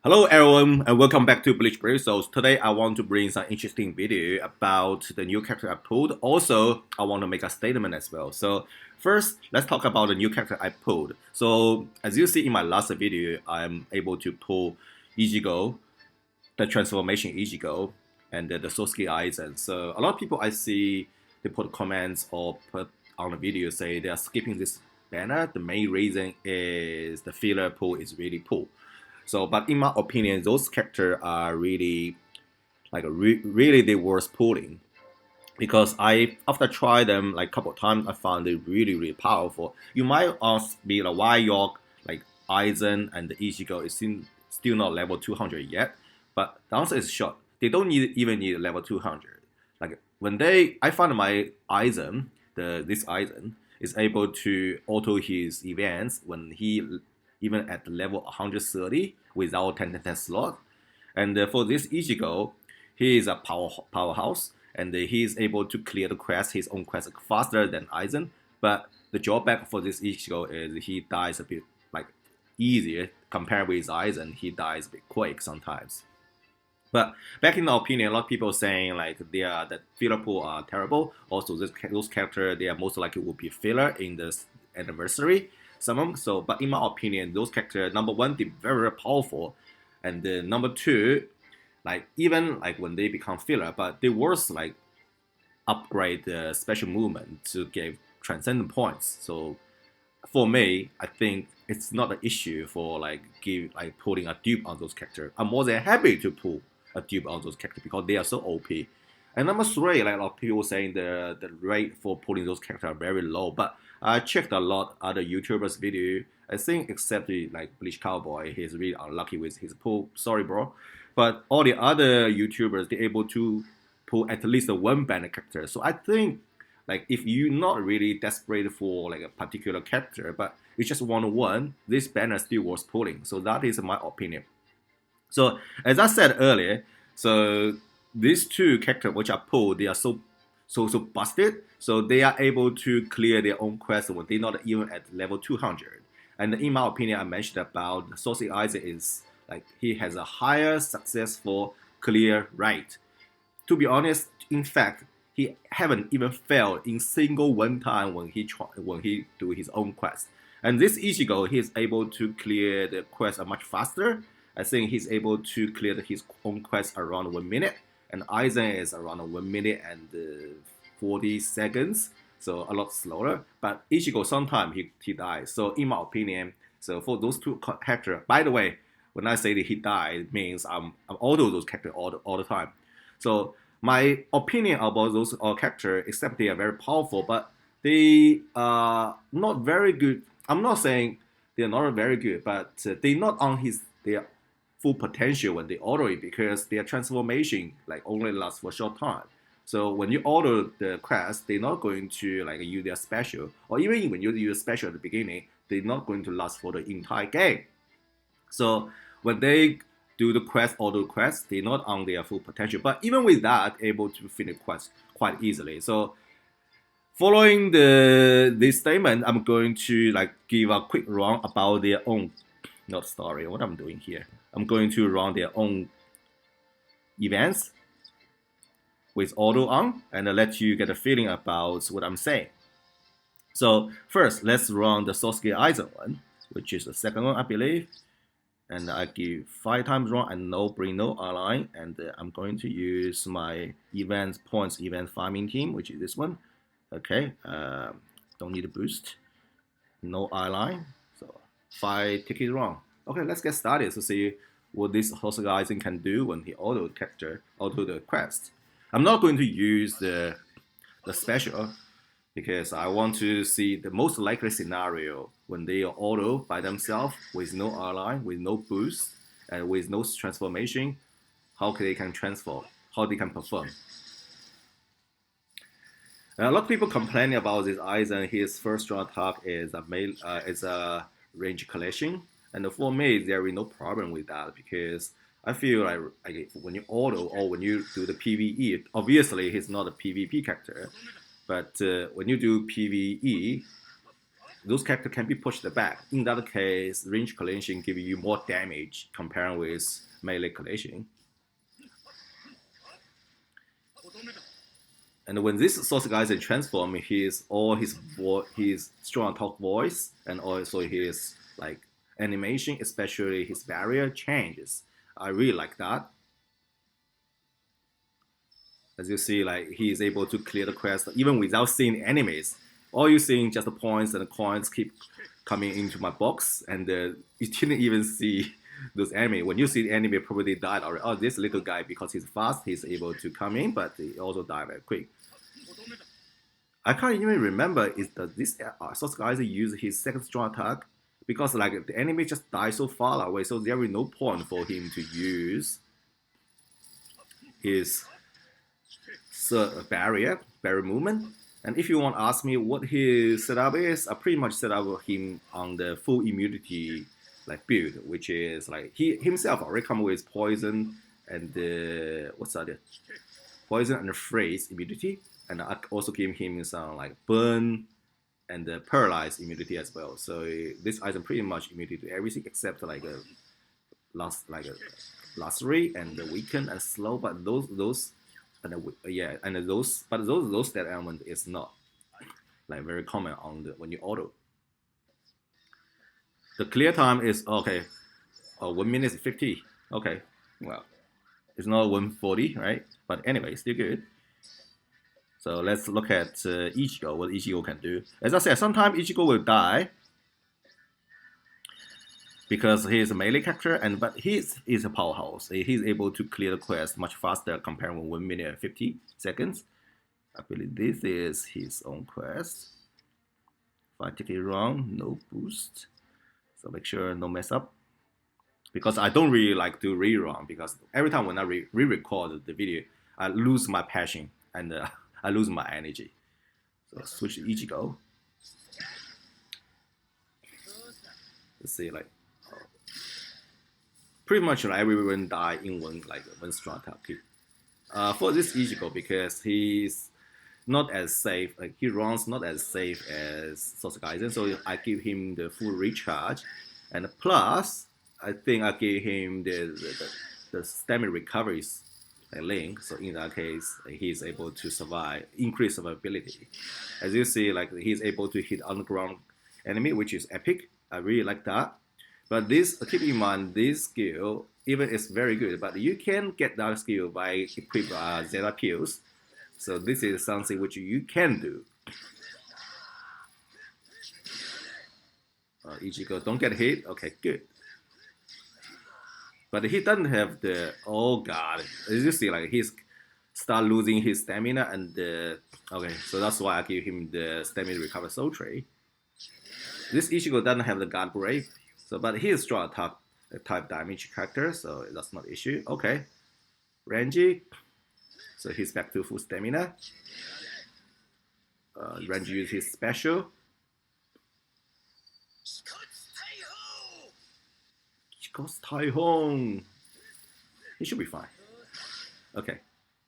Hello everyone and welcome back to Bleach. So today I want to bring some interesting video about the new character I pulled. Also, I want to make a statement as well. So first, let's talk about the new character I pulled. So as you see in my last video, I'm able to pull Ichigo, the transformation Ichigo, and the Sosuke Aizen. So a lot of people I see, they put comments or put on the video say they are skipping this banner. The main reason is the filler pull is really pull. So, but in my opinion, those characters are really really the worst pulling because I after try them like a couple of times, I found it really powerful. You might ask me like why your like Aizen and the Ichigo is still not level 200 yet, but the answer is short. They don't even need level 200. Like when I found my Aizen, this Aizen is able to auto his events when he even at level 130 without 10 slot. And for this Ichigo, he is a powerhouse, and he is able to clear the quest, his own quest, faster than Aizen. But the drawback for this Ichigo is he dies a bit like easier compared with Aizen. He dies a bit quick sometimes. But back in our opinion, a lot of people saying like that filler pool are terrible. Also, those characters they are most likely will be filler in this anniversary. Some of them. So, but in my opinion, those characters number one they're very powerful, and number two, like even like when they become filler, but they worth like upgrade the special movement to give transcendent points. So for me, I think it's not an issue for pulling a dupe on those characters. I'm more than happy to pull a dupe on those characters because they are so OP. And number three, like a lot of people saying the rate for pulling those characters are very low. But I checked a lot other YouTubers' video. I think except the like Bleach Cowboy, he's really unlucky with his pull. Sorry, bro. But all the other YouTubers, they're able to pull at least one banner character. So I think like if you're not really desperate for like a particular character, but you just want one, this banner still worth pulling. So that is my opinion. So as I said earlier, so these two characters which are pulled, they are so busted. So they are able to clear their own quest when they're not even at level 200. And in my opinion, I mentioned about Sosuke Aizen is like he has a higher successful clear rate. To be honest, in fact, he haven't even failed in single one time when he do his own quest. And this Ichigo, he is able to clear the quest much faster. I think he's able to clear his own quest around 1 minute, and Aizen is around 1 minute and 40 seconds, so a lot slower. But Ichigo sometimes he dies. So in my opinion, so for those two characters, by the way, when I say that he died, it means I'm auto those characters all the time. So my opinion about those characters, except they are very powerful, but they are not very good. I'm not saying they're not very good, but they're not on their full potential when they auto it because their transformation like only lasts for a short time. So when you auto the quest, they're not going to like use their special, or even when you use special at the beginning, they're not going to last for the entire game. So when they do the quest, auto quest, they're not on their full potential. But even with that, able to finish quest quite easily. So following this statement, I'm going to like give a quick run about their own, not story. What I'm doing here, I'm going to run their own events with auto on and let you get a feeling about what I'm saying. So first, let's run the Sosuke Aizen one, which is the second one, I believe. And I give 5 times run and bring no align. And I'm going to use my event farming team, which is this one. Okay, don't need a boost. No align. So 5 tickets run. Okay, let's get started to see what this Sosuke Aizen can do when he auto the quest. I'm not going to use the special because I want to see the most likely scenario when they are auto by themselves with no align, with no boost, and with no transformation, how they can transform, how they can perform. And a lot of people complaining about this Aizen. His first strong attack is a range collection, and for me there is no problem with that because I feel like when you auto or when you do the PVE, obviously he's not a PvP character, but when you do PVE, those characters can be pushed back. In that case, range collision give you more damage compared with melee collision. And when this source guy is transformed, his strong talk voice and also his like animation, especially his barrier changes. I really like that. As you see, like he is able to clear the quest even without seeing enemies. All you seeing just the points and the coins keep coming into my box, and you didn't even see those enemy. When you see the enemy, probably died already. Oh, this little guy, because he's fast, he's able to come in, but he also died very quick. I can't even remember is that this source guy use his second strong attack, because like the enemy just died so far away, so there is no point for him to use his barrier movement. And if you want to ask me what his setup is, I pretty much set up him on the full immunity like build, which is like he himself already come with poison and what's that? Poison and freeze immunity, and I also give him some like burn and paralyze immunity as well. So this item pretty much immunity to everything except like a last three and the weaken and slow, but those and yeah, and those that element is not like very common on the when you auto. The clear time is okay. 1 minute 50. Okay, well, it's not 140, right? But anyway, still good. So let's look at Ichigo, what Ichigo can do. As I said, sometimes Ichigo will die because he is a melee character, but he is a powerhouse. He's able to clear the quest much faster compared with 1 minute and 50 seconds. I believe this is his own quest. If I take it wrong, no boost. So make sure no mess up. Because I don't really like to rerun, because every time when I re-record the video, I lose my passion and I lose my energy. So switch to Ichigo. Let's see, like pretty much like everyone die in one strong attack. For this Ichigo, because he's not as safe, like he runs not as safe as Source Aizen, so I give him the full recharge, and plus I think I gave him the stamina recoveries link. So in that case, he's able to survive, increase survivability. As you see, like he's able to hit underground enemy, which is epic. I really like that. But this, keep in mind, this skill, even is very good, but you can get that skill by equip Zeta pills. So this is something which you can do. Ichigo, don't get hit. Okay, good. But he doesn't have the, oh god, as you see, like he's start losing his stamina and okay, so that's why I give him the stamina recover soul tray. This Ichigo doesn't have the guard break, so but he is strong attack type damage character, so that's not issue. Okay, Renji, so he's back to full stamina. Renji uses his special. Goes Taihong. He should be fine. Okay,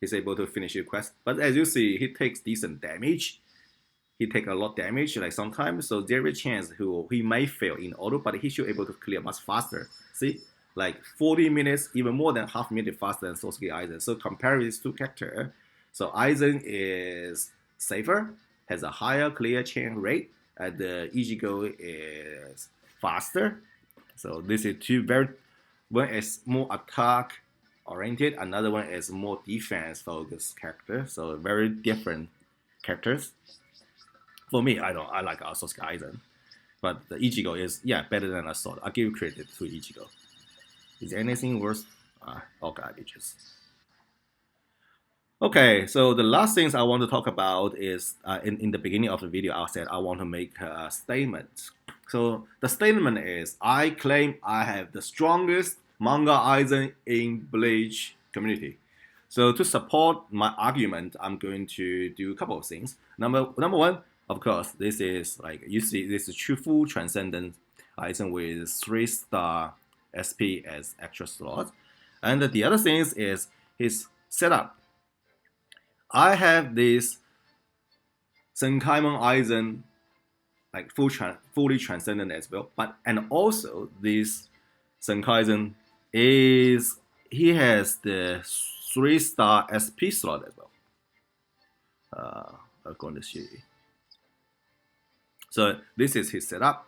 he's able to finish your quest. But as you see, he takes decent damage. He takes a lot of damage, like sometimes. So there is a chance he may fail in auto, but he should be able to clear much faster. See, like 40 minutes, even more than half minute faster than Sasuke Aizen. So compare these two characters. So Aizen is safer, has a higher clear chain rate, and Ichigo is faster. So this is two very, one is more attack oriented, another one is more defense focused character. So very different characters. For me, I like Sasuke Aizen, but the Ichigo is better than I thought. I give credit to Ichigo. Is there anything worse? All garbages. Okay, so the last things I want to talk about is in the beginning of the video, I said I want to make a statement. So the statement is, I claim I have the strongest Manga Aizen in Bleach community. So to support my argument, I'm going to do a couple of things. Number one, of course, this is like you see, this is true full transcendent Aizen with 3-star SP as extra slot. And the other thing is his setup. I have this Senkaimon Aizen like fully transcendent as well. But and also this Senkaizen he has the 3-star SP slot as well. I'm going to show you. So this is his setup.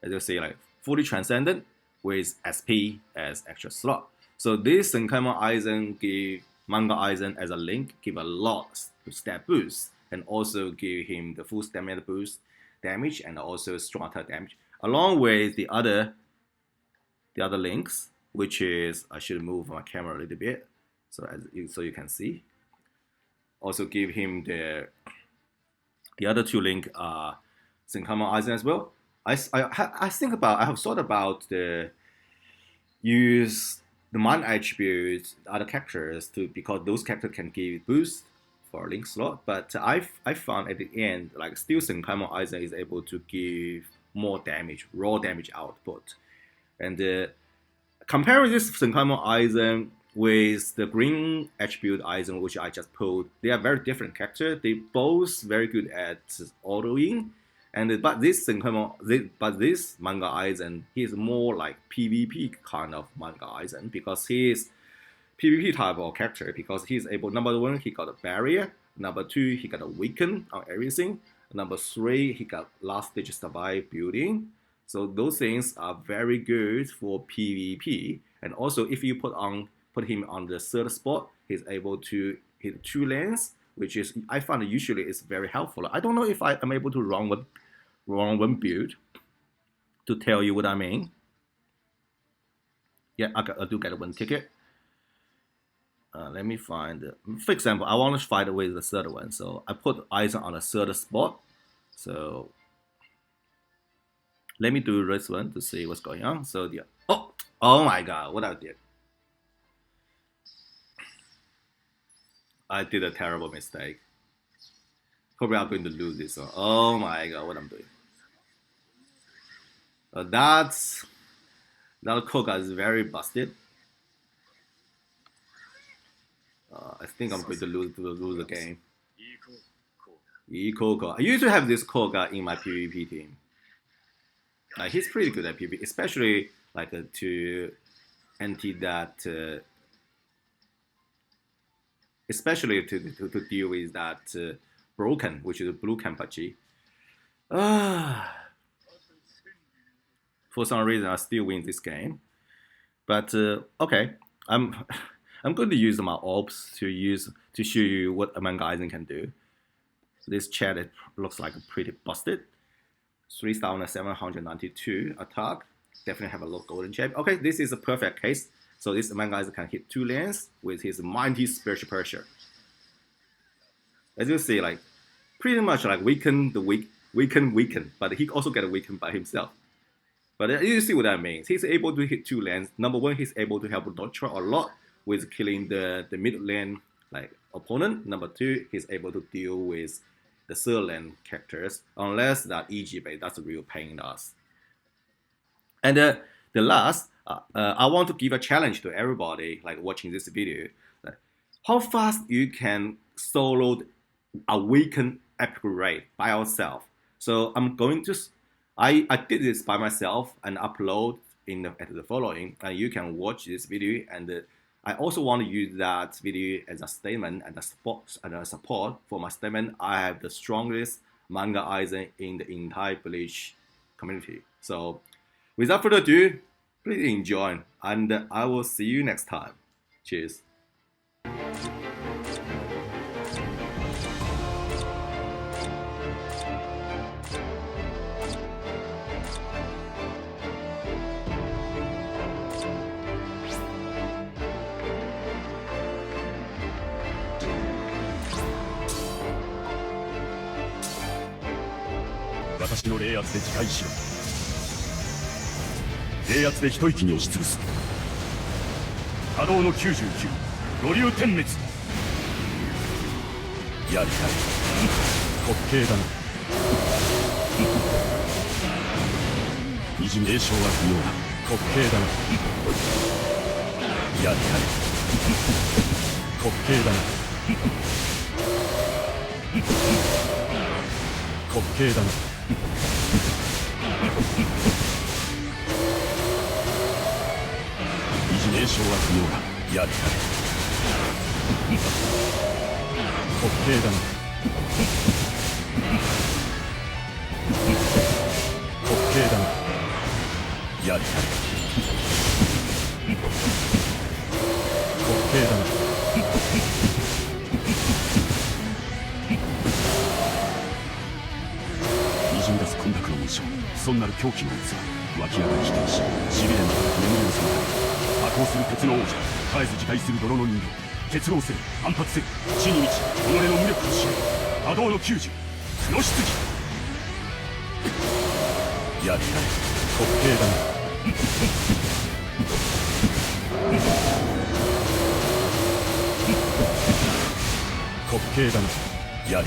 As you see, like fully transcendent with SP as extra slot. So this Senkaimon Aizen give Manga Aizen as a link, give a lot of stat boost, and also give him the full stamina boost damage and also strong attack damage, along with the other links, which is I should move my camera a little bit so you can see. Also give him the other 2 link Senkaimon Aizen as well. I have thought about the use the mind attributes, other characters because those characters can give boost for link slot. But I found at the end, like still Senkaimon Aizen is able to give more damage, raw damage output. And comparing this Senkaimon Aizen with the green attribute Aizen, which I just pulled, they are very different characters. They both very good at autoing. But this Manga Aizen, he's more like PvP kind of Manga Aizen because he is PvP type of character because he's able, number 1, he got a barrier, number 2, he got a weaken on everything, number 3, he got last stage survive building. So those things are very good for PvP. And also if you put him on the 3rd spot, he's able to hit 2 lanes, which is I find usually is very helpful. I don't know if I am able to run one build to tell you what I mean. Yeah, I do get 1 ticket. Let me find, for example, I want to fight with the 3rd one. So I put Aizen on the 3rd spot. So let me do this one to see what's going on. So yeah, oh my god, what I did. I did a terrible mistake. Probably I'm going to lose this one. Oh my god, what I'm doing. That Koga is very busted. I think I'm going to lose the game. Koga. I used to have this Koga in my PvP team. He's pretty good at PvP, especially like to anti that. Especially to deal with that broken, which is a blue Kenpachi. For some reason, I still win this game. But okay, I'm going to use my orbs to show you what a Manga Aizen can do. This chat looks like pretty busted. 3,792 attack. Definitely have a low golden shape. Okay, this is a perfect case. So this Manga Aizen can hit 2 lanes with his mighty spiritual pressure. As you see, like pretty much like weaken, but he also get weakened by himself. But you see what that means. He's able to hit 2 lanes. Number 1, he's able to help Notcher a lot with killing the mid lane like opponent. Number 2, he's able to deal with the 3rd lane characters, unless that Ichigo, that's a real pain in the ass. And the last, I want to give a challenge to everybody like watching this video. How fast you can solo a weakened epic raid by yourself. So I'm going to, I did this by myself and upload at the following, and you can watch this video. And I also want to use that video as a statement and a support for my statement. I have the strongest Manga Aizen in the entire Bleach community. So without further ado, please enjoy, and I will see you next time. Cheers.私の冷圧で自壊しろ。冷圧で一息に押しつぶす。波動の99、五流点滅。やりたい。滑稽だな。にじみ霊障は不要だ。滑稽だな。やりたい。滑稽だな。滑稽だな。維持名称は不要だ。やれやれ。滑稽だな。滑稽だな。やれやれ。滑稽だな。にじみ出す混濁の紋章、損なる狂気の器、湧き上がり否定し、しびれまた眠りを覚またり、破壊する鉄の王者、絶えず自壊する泥の人形、結合せよ、反発せよ、地に満ち己の無力を知れ、波動の90、負の質疑。やれやれ、滑稽だな。滑稽だな。やれやれ。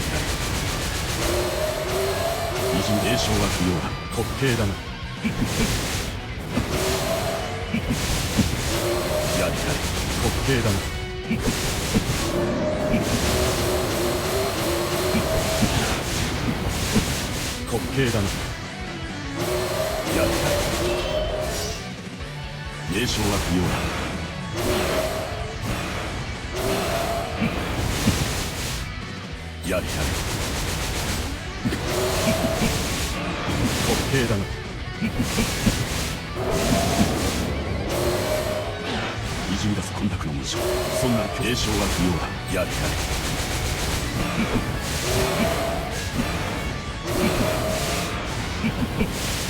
維持名称は不要だ。滑稽だな。やれやれ。滑稽だな。滑稽だな。やれやれ。名称は不要だ。やれやれ。滑稽だな。にじみ出す混濁の紋章、そんな名称は不要だ。やれやれ。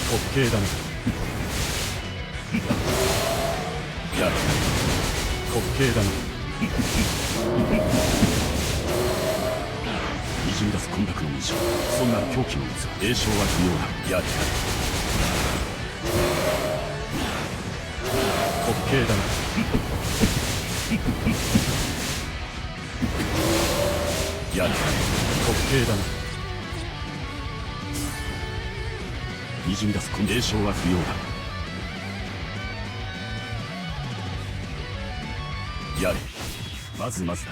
滑稽だな。やれやれ。滑稽だな。にじみ出す混濁の紋章、そんな狂気の器、名称は不要だ。やれやれ。滑稽だな。やれやれ。滑稽だな。にじみ出す名称は不要だ。やれ。まずまずだ。